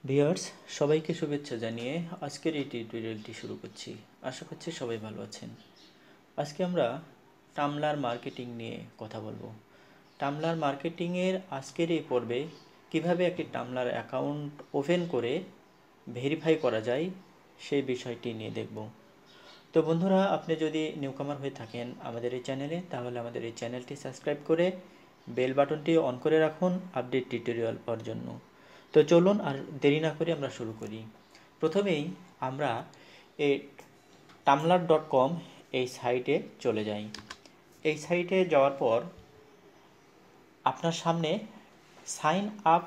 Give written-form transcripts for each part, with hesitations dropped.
Viewers সবাইকে শুভেচ্ছা জানিয়ে আজকের এই টিউটোরিয়ালটি শুরু করছি। আশা করছি সবাই ভালো আছেন। আজকে আমরা টামলার মার্কেটিং নিয়ে কথা বলবো। টামলার মার্কেটিংয়ের আজকের এই পর্বে কিভাবে একটি টামলার অ্যাকাউন্ট ওপেন করে ভেরিফাই করা যায় সেই বিষয়টি নিয়ে দেখব। তো বন্ধুরা, আপনি যদি নিউকামার হয়ে থাকেন আমাদের এই চ্যানেলে, তাহলে আমাদের এই চ্যানেলটি সাবস্ক্রাইব করে বেল বাটনটি অন করে রাখুন আপডেট টিউটোরিয়াল পাওয়ার জন্য। তো চলুন আর দেরি না করে আমরা শুরু করি। প্রথমেই আমরা এই tumblr.com এই সাইটে চলে যাই। এই সাইটে যাওয়ার পর আপনার সামনে সাইন আপ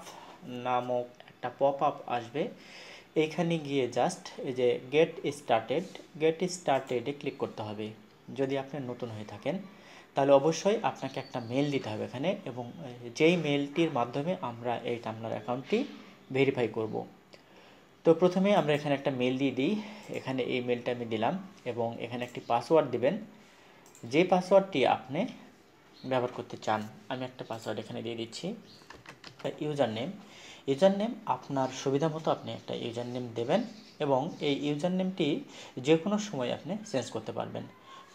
নামক একটা পপ আপ আসবে। এইখানে গিয়ে জাস্ট এই যে গেট স্টার্টেডে ক্লিক করতে হবে। যদি আপনি নতুন হয়ে থাকেন তাহলে অবশ্যই আপনাকে একটা মেল দিতে হবে এখানে, এবং যেই মেলটির মাধ্যমে আমরা এই টামলার অ্যাকাউন্টটি ভেরিফাই করব। তো প্রথমে আমরা এখানে একটা মেল দিয়ে দিই। এখানে এই মেলটা আমি দিলাম এবং এখানে একটি পাসওয়ার্ড দিবেন, যে পাসওয়ার্ডটি আপনি ব্যবহার করতে চান। আমি একটা পাসওয়ার্ড এখানে দিয়ে দিচ্ছি। ইউজার নেম আপনার সুবিধা মতো আপনি একটা ইউজার নেম দেবেন, এবং এই ইউজার নেমটি যে কোনো সময় আপনি চেঞ্জ করতে পারবেন।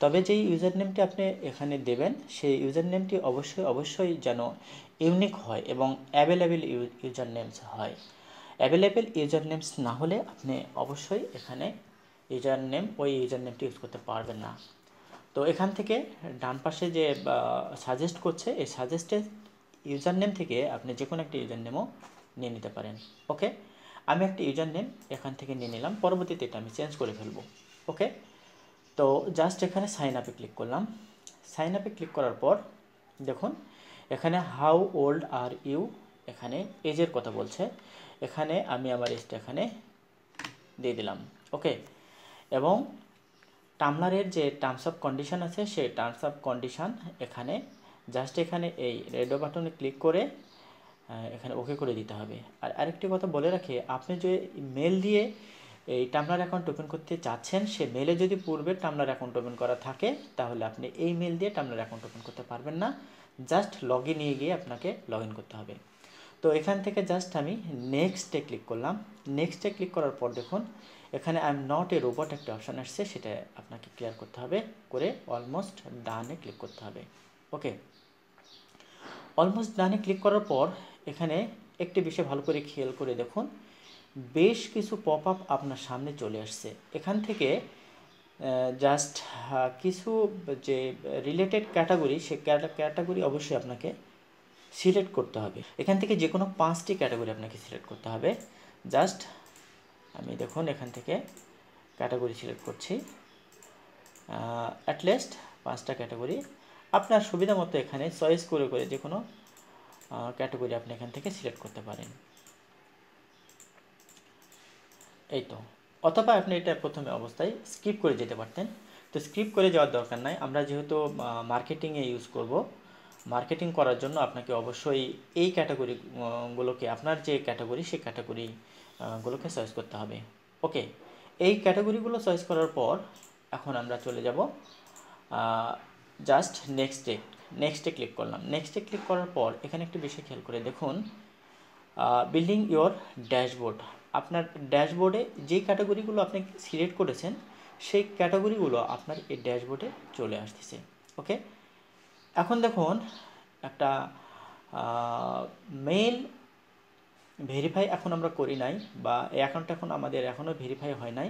তবে যেই ইউজার নেমটি আপনি এখানে দেবেন সেই ইউজার নেমটি অবশ্যই যেন ইউনিক হয় এবং অ্যাভেলেবেল ইউজার নেমস হয়। অ্যাভেলেবেল ইউজার নেমস না হলে আপনি অবশ্যই এখানে ওই ইউজার নেমটি ইউজ করতে পারবেন না। তো এখান থেকে ডান পাশে যে সাজেস্ট করছে, এই সাজেস্টেড ইউজার নেম থেকে আপনি যে কোনো একটা ইউজার নেমও নিয়ে নিতে পারেন। ওকে, আমি একটা ইউজার নেম এখান থেকে নিয়ে নিলাম, পরবর্তীতে এটা আমি চেঞ্জ করে ফেলবো। ওকে, তো জাস্ট এখানে সাইন আপে ক্লিক করলাম। সাইন আপে ক্লিক করার পর দেখুন এখানে হাউ ওল্ড আর ইউ, এখানে এজের কথা বলছে। এখানে আমি আমার এজটা এখানে দিয়ে দিলাম। ওকে, এবং টামলারের যে টার্মস অফ কন্ডিশন আছে সেই টার্মস অফ কন্ডিশন এখানে জাস্ট এখানে এই রেড বাটনে ক্লিক করে এখানে ওকে করে দিতে হবে। আর আরেকটি কথা বলে রাখি, আপনি যে মেল দিয়ে এই টামলার অ্যাকাউন্ট ওপেন করতে চাচ্ছেন, সে মেলে যদি পূর্বে টামলার অ্যাকাউন্ট ওপেন করা থাকে তাহলে আপনি এই মেল দিয়ে টামলার অ্যাকাউন্ট ওপেন করতে পারবেন না। জাস্ট নিয়ে গিয়ে আপনাকে লগ ইন করতে হবে। তো এখান থেকে জাস্ট আমি নেক্সটে ক্লিক করলাম। নেক্সটে ক্লিক করার পর দেখুন এখানে I am not a robot একটা অপশান আসছে, সেটা আপনাকে ক্লিয়ার করতে হবে, করে অলমোস্ট ডানে ক্লিক করতে হবে। ওকে, অলমোস্ট ডানে ক্লিক করার পর এখানে একটি বিষয় ভালো করে খেয়াল করে দেখুন, বেশ কিছু পপ আপ আপনার সামনে চলে আসছে। এখান থেকে জাস্ট কিছু যে রিলেটেড ক্যাটাগরি, সে ক্যাটাগরি অবশ্যই আপনাকে সিলেক্ট করতে হবে। এখান থেকে যে কোনো 5টি ক্যাটাগরি আপনাকে সিলেক্ট করতে হবে। জাস্ট আমি দেখুন এখান থেকে ক্যাটাগরি সিলেক্ট করছি, অ্যাটলিস্ট 5টা ক্যাটাগরি আপনার সুবিধা মতো এখানে চয়েস করে যে কোনো ক্যাটাগরি আপনি এখান থেকে সিলেক্ট করতে পারেন। এই তো, অথবা আপনি এটা প্রথমে অবস্থায় স্কিপ করে যেতে পারতেন। তো স্কিপ করে যাওয়ার দরকার নাই, আমরা যেহেতু মার্কেটিংয়ে ইউজ করব, মার্কেটিং করার জন্য আপনাকে অবশ্যই এই ক্যাটাগরিগুলোকে, আপনার যে ক্যাটাগরি সেই ক্যাটাগরিগুলোকে চয়েস করতে হবে। ওকে, এই ক্যাটাগরিগুলো চয়েস করার পর এখন আমরা চলে যাব জাস্ট নেক্সটে ক্লিক করলাম। নেক্সটে ক্লিক করার পর এখানে একটি বিষয় খেয়াল করে দেখুন, বিল্ডিং ইয়োর ড্যাশবোর্ড। আপনার ড্যাশবোর্ডে যে ক্যাটাগরিগুলো আপনি সিলেক্ট করেছেন সেই ক্যাটাগরিগুলো আপনার এই ড্যাশবোর্ডে চলে আসতেছে। ওকে, এখন দেখুন একটা মেল ভেরিফাই এখন আমরা করি নাই, বা এই অ্যাকাউন্টটা এখন আমাদের এখনও ভেরিফাই হয় নাই,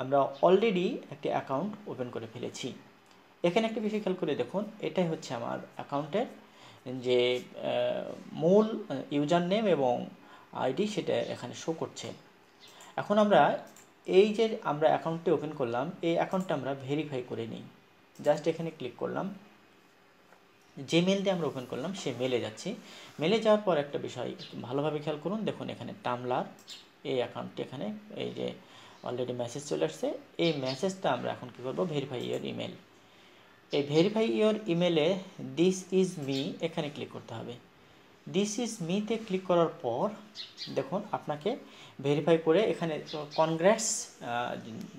আমরা অলরেডি একটি অ্যাকাউন্ট ওপেন করে ফেলেছি। এখানে একটা বিষয় খেয়াল করে দেখুন, এটাই হচ্ছে আমার অ্যাকাউন্টের যে মূল ইউজার নেম এবং আইডি, সেটা এখানে শো করছে। এখন আমরা এই যে আমরা অ্যাকাউন্টটি ওপেন করলাম, এই অ্যাকাউন্টটা আমরা ভেরিফাই করে নিই। জাস্ট এখানে ক্লিক করলাম, যে মেল দিয়ে আমরা ওপেন করলাম সে মেলে যাচ্ছি। মেলে যাওয়ার পর একটা বিষয় ভালোভাবে খেয়াল করুন, দেখুন এখানে টামলার এই অ্যাকাউন্টটি, এখানে এই যে অলরেডি মেসেজ চলে আসছে। এই মেসেজটা আমরা এখন কী করবো, ভেরিফাই ইয়োর ইমেল। এই ভেরিফাই ইয়োর ইমেলে দিস ইজ মি এখানে ক্লিক করতে হবে। দিস ইজ মিতে ক্লিক করার পর দেখুন আপনাকে ভেরিফাই করে এখানে কনগ্রেটস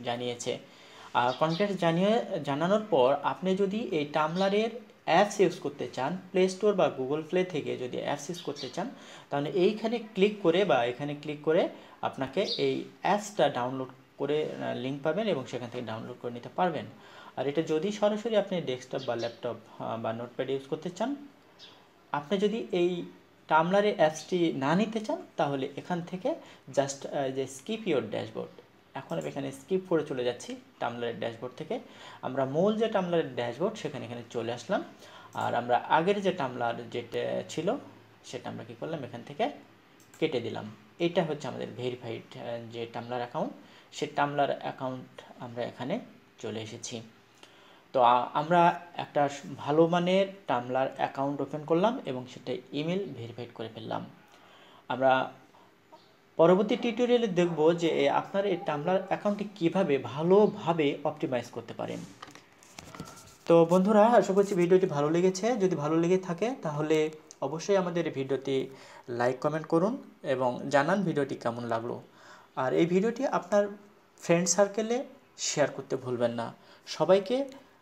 জানিয়েছে। কনগ্রেটস জানানোর পর আপনি যদি এই টামলারের অ্যাপস ইউজ করতে চান, প্লে স্টোর বা গুগল প্লে থেকে যদি অ্যাপস ইউজ করতে চান, তাহলে এইখানে ক্লিক করে বা এখানে ক্লিক করে আপনাকে এই অ্যাপসটা ডাউনলোড করে লিঙ্ক পাবেন এবং সেখান থেকে ডাউনলোড করে নিতে পারবেন। আর এটা যদি সরাসরি আপনি ডেস্কটপ বা ল্যাপটপ বা নোটপ্যাড ইউজ করতে চান, আপনি যদি এই টামলারের অ্যাপসটি না নিতে চান, তাহলে এখান থেকে জাস্ট যে স্কিপ ইওর ড্যাশবোর্ড, এখন আমি এখানে স্কিপ করে চলে যাচ্ছি টামলারের ড্যাশবোর্ড থেকে। আমরা মূল যে টামলারের ড্যাশবোর্ড সেখানে এখানে চলে আসলাম। আর আমরা আগের যে টামলার যেটা ছিল সেটা আমরা কী করলাম, এখান থেকে কেটে দিলাম। এটা হচ্ছে আমাদের ভেরিফাইড যে টামলার অ্যাকাউন্ট, সে টামলার অ্যাকাউন্ট আমরা এখানে চলে এসেছি। তো আমরা একটা ভালো মানের টামলার অ্যাকাউন্ট ওপেন করলাম এবং সেটা ইমেল ভেরিফাইড করে ফেললাম। আমরা পরবর্তী টিউটোরিয়ালে দেখব যে আপনার এই টামলার অ্যাকাউন্টটি কীভাবে ভালোভাবে অপটিমাইজ করতে পারেন। তো বন্ধুরা, আশা করছি ভিডিওটি ভালো লেগেছে। যদি ভালো লেগে থাকে তাহলে অবশ্যই আমাদের এই ভিডিওটি লাইক কমেন্ট করুন এবং জানান ভিডিওটি কেমন লাগলো। আর এই ভিডিওটি আপনার ফ্রেন্ড সার্কেলে শেয়ার করতে ভুলবেন না। সবাইকে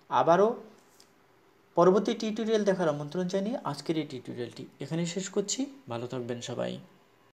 আবারও পরবর্তী টিউটোরিয়াল দেখার আমন্ত্রণ জানিয়ে আজকের এই টিউটোরিয়ালটি এখানেই শেষ করছি। ভালো থাকবেন সবাই।